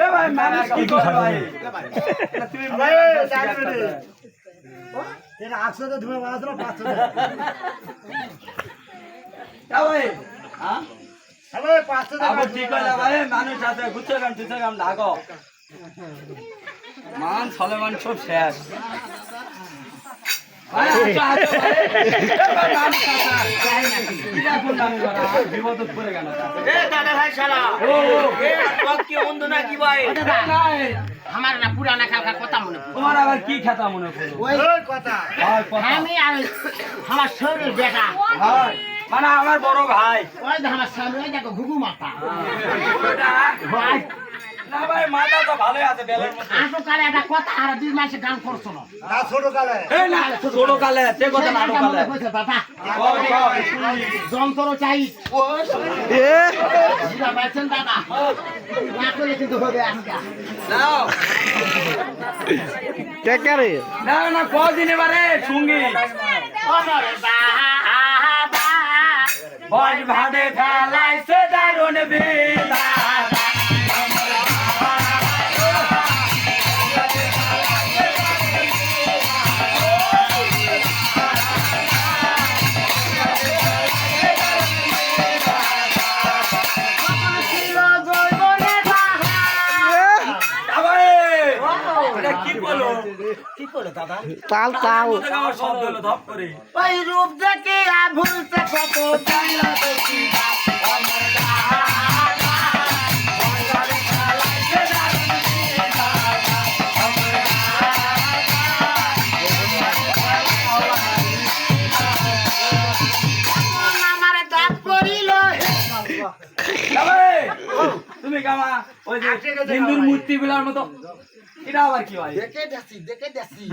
এ ভাই মানুষ কি করে ভাই তুমি ভাই জানবে রে এর 800 তো ধুমে মাছ না 500 এ ভাই হ্যাঁ আরে 500 টাকা ঠিক আছে ভাই মানুষ আছে গুচ্ছ গাম লাগো মান সলেমান সব শেষ ভাই আচ্ছা ভাই মান কাটা যাই না কিটা কোন নাম করা বিপদত পড়ে গেল এ দাদা ভাই শালা ও এ সব কি অন্ধ না কি ভাই নাই আমার না পুরানা কালকার কথা মনে পড়ে তোমার আবার কি কথা মনে পড়ে ওই কথা আমি আর আমার শরীর বেটা ভাই মানে আমার বড় ভাই ওই আমার সামনে ওই দেখো ঘুঘু মাথা ভাই না ভাই মাথা তো ভালোই আছে বেলের মতো আটো কালে একটা কথা আর দুই মাসে গান করছো না ছোট কালে এই না ছোট কালে তে কথা না কালে কইছে বাবা যন্ত্র চাই ও এ বুঝা পাইছেন দাদা না করলে কিন্তু হবে আজকে নাও কে করে না না কদিন এবারে সঙ্গী ওরে বাবা বল ভাদে ফেলাইছে দারুন বেলা তাল তাল শব্দ হলো ধপ করে ওই রূপ দেখে ভুলতে কত জানলা দেখি তুমি কামা ওই যে হিন্দুর মূর্তি গুলার মতো এটা আবার কি হয় দেখে দেখি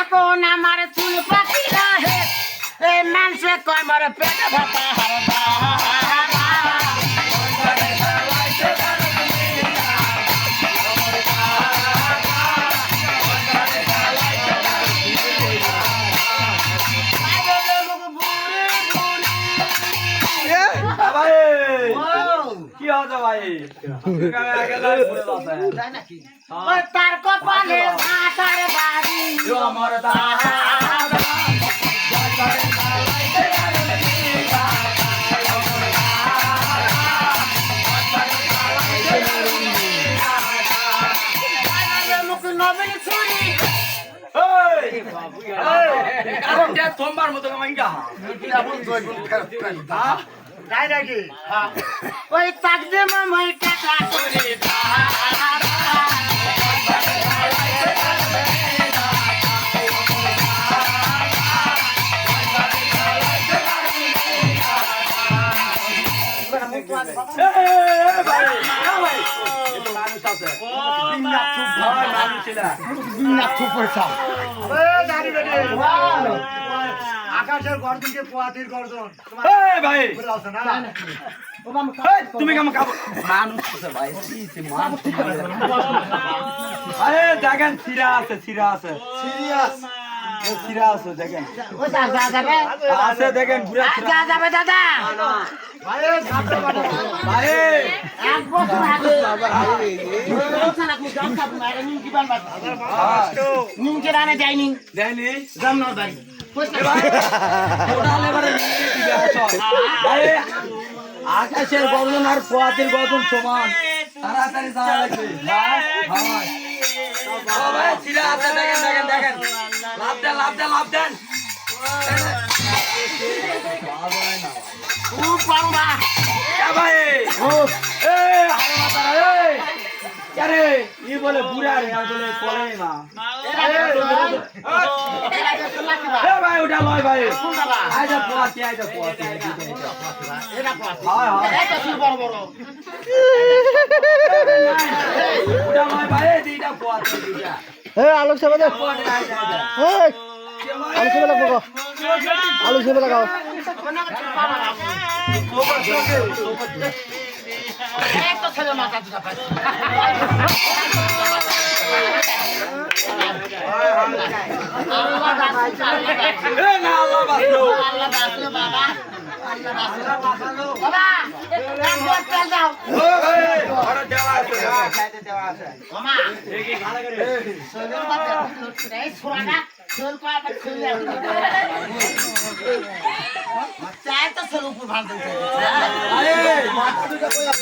এখন আমার চুল পাখিরা হে এই মানুষে কয় মরে পেটে ভাতা হারবা কি হতো ভাই তার কপালে ভাতার বাড়ি আমার তোমার মতো তাই নাকি ওই তাকদে মামাই টাকা করে আকাশের গর্জনকে পোয়াতির গর্জন ভাই তুমি কেমন মানুষ ভাই দেখেন সিরা আছে দেখেন আছে দেখেন যাবে দাদা নিমকে রানে যায়নি আকাশের গর্জন আর পোয়াতির গর্জন সমান তাড়াতাড়ি যাওয়া লাগবে দেখেন লাভ দেন খুব পারবা ভাই আরে ই বলে বুড়া বলে পড়ে না ভাই ওটা লয় ভাই আইজা পোয়াতি ওটা লয় ভাই দুইটা পোয়াতি আলোক সেবা দে আলু সেবা লাগাও বাবা দেওয়া আছে মামা দেখি ভালো করে সোলের পাতে এই ছোড়াটা সোল পাটা খুলে চাই তো সোল উপর ভাঙতে আরে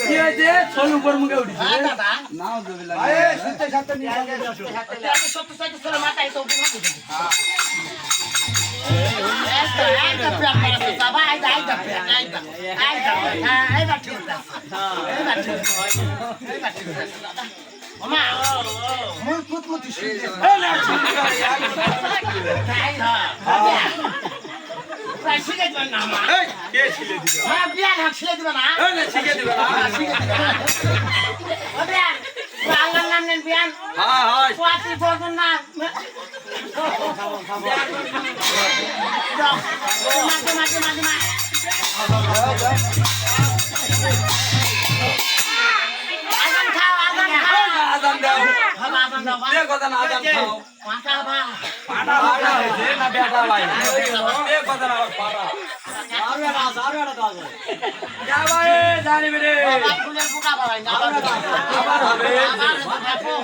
কি হয়েছে সোল উপর মুখে উঠেছে দাদা নাও দেবে লাগে আরে সত্যি সত্যি নিয়ে আমি সত্যি সত্যি সোল মাথায় তো উপর ভাঙতে একটা প্যাক মারতে বাবা আইদা আইদা আইদা আইদা আইদা ঠিক আছে আইদা ঠিক আছে আইদা ঠিক আছে মামা মুই কুতকুতি শুনতে এই না ঠিক তাই না প্রায় শিখে দিবেন না মা এই কে ছিলে দিবে হ্যাঁ বিয়ান হাত শিখে দিবেন না এই না শিখে দিবে না ও বিয়ান আল্লাহর নাম নেন বিয়ান হ্যাঁ হ্যাঁ পাতি বলবেন না মাঝে মাঝে মাঝে মাঝে আজান খাও আজান খাও আজান দাও ভালো আজান দাও তে কথা না আজান খাও পাটা বা পাটা ভাটা হয়েছে না বেটা ভাই তে কথা না পাটা দাও যা ভাই জানি রে বাবা ফুলের বুকা বাবা না আবার হবে আবার দেখো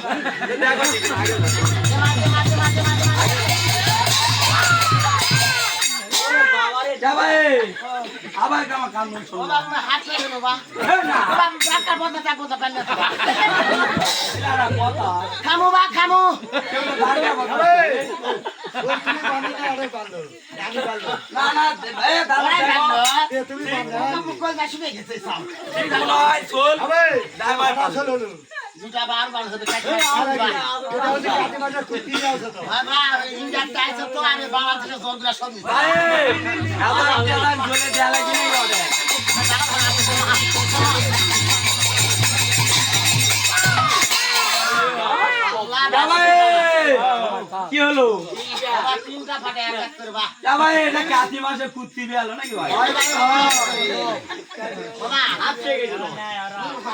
দেখো ঠিক আগে মাঝে মাঝে মাঝে মাঝে যা ভাই আবার কামা কাম শুন বাবা তুমি হাত লেগে নেবা না বাবা ঢাকা বন্ধ থাকো তো পেন এরা কথা খামু বা খামু কেউ দাঁড়িয়ে কথা তুমি বান্ধব না আরে বান্ধব আমি বান্ধব না না এ দাঁড়া ওরাই দেখো জানো তুমি বান্ধব মুকল গাছ শুয়ে গেছে সব ঠিক নয় চল আবে যাই ভাই আসল হলো দুটা বার বার হবে কাছে এটা হচ্ছে কাটি মাটা কুতি যাচ্ছে তো বাবা ইন্ডিয়া টাইছে তো আমি বাংলাদেশে জলগুলা সব নিছি ভাই আবার আপনারা জ্বলে দেয়া লাগি নাই ওদের যা ভাই কি হলো বাবা তিনটা ফাটে এক এক করে বা যা ভাই এটা কাতি মাসে কুত্তি বেয়ালো নাকি ভাই বাবা আপছে গেছিল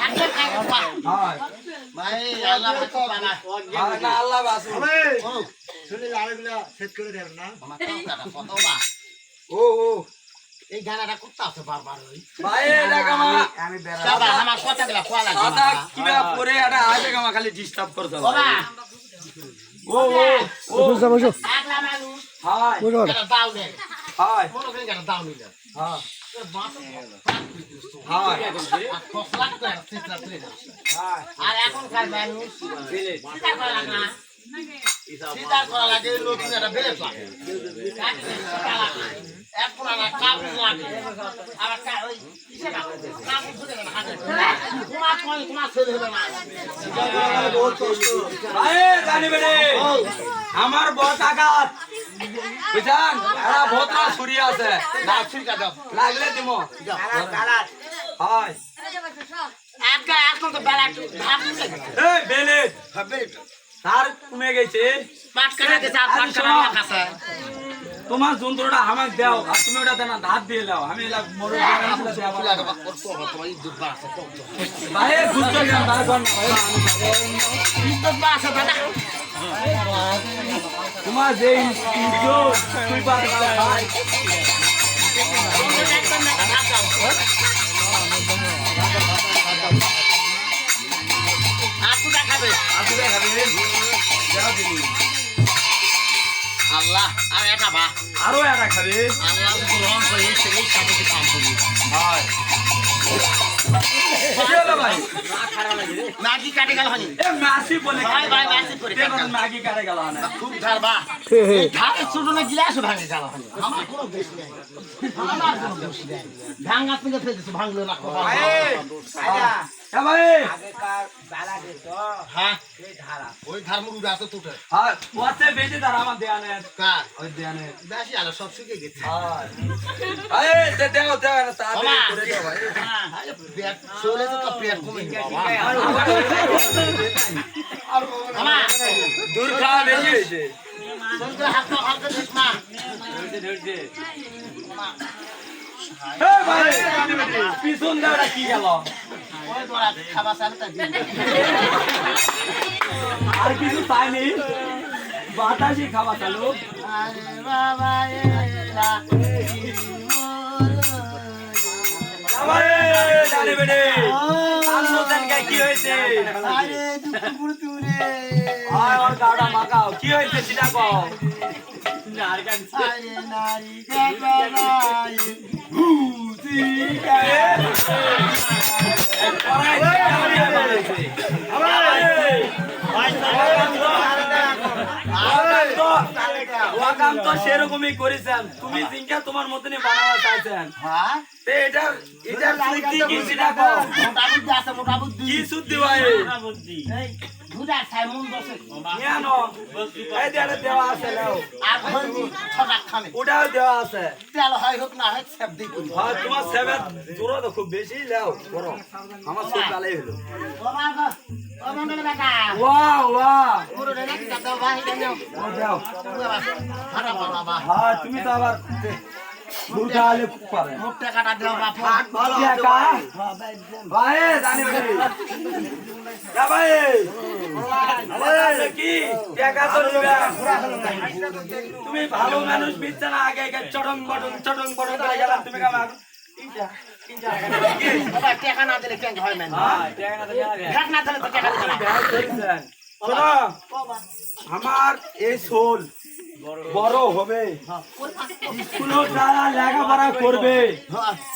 আজকে খাই বাবা হয় ভাই আল্লাহ তো বাবা না আল্লাহ বাসু আবে ও শুনে আরেগুলা সেট করে দেন না আমার তো কত বা ও ও এই গানাটা করতে আছে বারবার ওই ভাই এটা কামা আমি বাবা আমার কথাগুলা কোয়া লাগে আদা কিবা পরে এটা আগে কামা খালি ডিস্টার্ব করতে বাবা ও ও ও আগলা মানুষ হাই এটা দাও দে হাই মনে করেন এটা দাও নিলে হ্যাঁ বাস হাই ফসলা তো চিত্রা তুলে যাচ্ছে হাই আর এখনকার মানুষ চিন্তা করা লাগে না চিন্তা করা লাগে লোক এটা বেড়ে লাগে এখন আর কাপড় লাগে আবার ওই কিসে কাপড় ধুলে না হাতে তোমার ছেলে হবে না ভাই জানি বেরে আমার বড় কাকাত বুঝান এরা ভোতরা ছুরি আছে না ছুরিটা দাও লাগলে দিমো কালার হাই এখন তো বেলা একটু ভাব নিতে এই বেলে তার কমে গেছে পাট কাটা গেছে আর পাট কাটা না কাছে তোমার যন্ত্রটা আমাকে দাও আর তুমি ওটা দেনা ধার দিয়ে দাও আমি এলা মরু ভাই বুঝতে গেলাম তারপর না ভাই তোমার যে ইজ্জত তুই পারে ভাই আসলে খাবে দাও দিলি আল্লাহ আর এটা বা আরো একটা খাবে আল্লাহ গ্রহণ করে সেই সাথে কাম করি হয় কি হলো ভাই নাকি কাটে গেল হনি এ মাসি বলে ভাই ভাই মাসি করে দেখুন মাগি কাটে গেল না খুব ধারবা ধারে ছোট না গিলাস ভাঙে গেল হনি আমার কোনো দোষ নেই আমার কোনো দোষ নেই ভাঙা পিলে ফেলেছে ভাঙলো না ভাই আগেকার বালা দিত হ্যাঁ এই ধারা ওই ধার মুড়ি আছে তো হ্যাঁ ওতে বেশি তার আমার দেয়ানে কার ওই দেয়ানে বেশি আলো সব শুকিয়ে গেছে আরে দে দেও দেও না তা বাবা। করে দাও ভাই আরে পেট চলে তো পেট কমে বাবা মামা দূর খাওয়া বেশি হয়েছে চলতে হাত হালকা দিস মা এ ভাই পিছন দাওটা কি গেল ওই তোরা খাবা সালটা দি আর কিছু চাইনি বাতাসি খাওয়া চালু আরে বাবা এলা আমারে জানে বেটে আনন্দ জায়গায় কি হয়েছে আরে দুঃখ গুরুতু রে আয় ওর গাড়া মাখাও কি হয়েছে সেটা কও আরে নারী কাটাই ভূতি গায়ে ওয়াকাম তো সেরকমই করেছেন তুমি জিঙ্কা তোমার মতনই বানাবা চাইছেন হ্যাঁ তে এটা সুদ্ধি কি সেটা কও মোটা বুদ্ধি আছে মোটা বুদ্ধি কি সুদ্ধি ভাই এই দুধা খাই মন বসে কেন এই দেড়ে দেওয়া আছে নাও আর হইনি ছটা খানে ওটাও দেওয়া আছে তেল হয় হোক না হয় সব দিই হ্যাঁ তোমার সেভেন জোরো তো খুব বেশি নাও করো আমার সব চালাই হলো বাবা গো ও মন্ডল বেটা ওয়াও ওয়াও পুরো রে নাকি দাও ভাই দাও ও যাও হারা বাবা হ্যাঁ তুমি তো আবার দুটা আলে পারে মোট টাকাটা দাও বাপ ভালো টাকা ভাই জানি ভাই ভাই কি টাকা তো দিবা তুমি ভালো মানুষ বিচ্ছা না আগে আগে চটং বটং করে গেলাম তুমি কামা বাবা টাকা না দিলে কেন হয় মানে হ্যাঁ টাকা না দিলে আগে ঘাট না দিলে তো টাকা দিবে না শোনো আমার এই সোল বড় হবে স্কুলে যারা লেখাপড়া করবে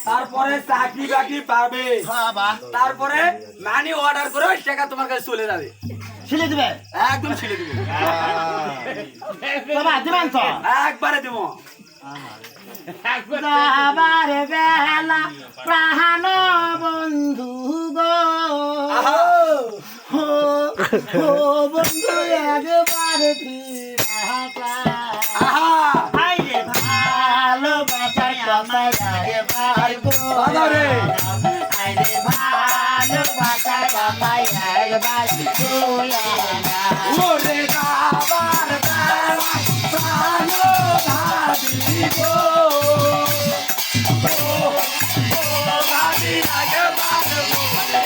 তারপরে চাকরি বাকরি পাবে বাবা তারপরে মানি অর্ডার করে ওই টাকা তোমার কাছে চলে যাবে ছিলে দিবে একদম ছেড়ে দিব বাবা দিবেন তো একবারে দিব যাবার বেলা প্রাণ বন্ধু গো হো হো বন্ধু একবার ফিরা আহা আইরে ভালোবাসার কথা একবার গো দাদা রে আইরে ভালোবাসার কথা একবার তুইয়া ওরে কাবার বেলা প্রাণ ভাবি গো ও ভাবি একবার বলে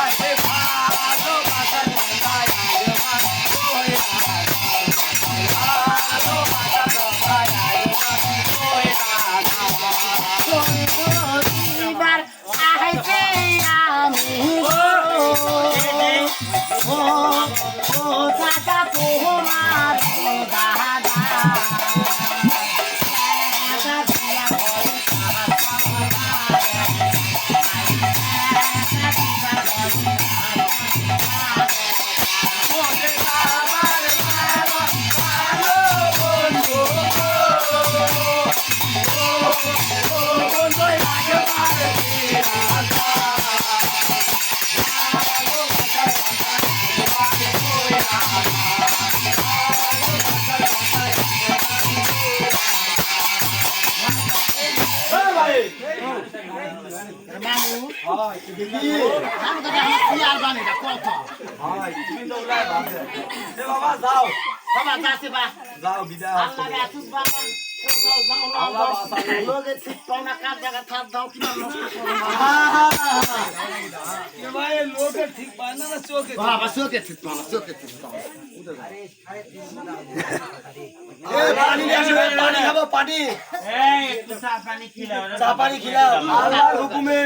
আরে ভালো বাসা একবার ওই ভালো বাসা এবার আইছে আমি ও দাদা তোমার দাদা বাবা যাও বাবা যাচ্ছে বা যাও বিদায় আল্লাহ রাসূল বাবা লোকে ঠিক পাওনা কাজ জায়গা থাক দাও কি নষ্ট করো ভাই লোকে ঠিক পায় না চোখে বাবা চোখে ঠিক পাওনা চোখে ঠিক পাওনা পানি নিয়ে আসবে, পানি খাবো পানি এই একটু চা পানি খিলাও চা পানি খিলাও আল্লাহর হুকুমে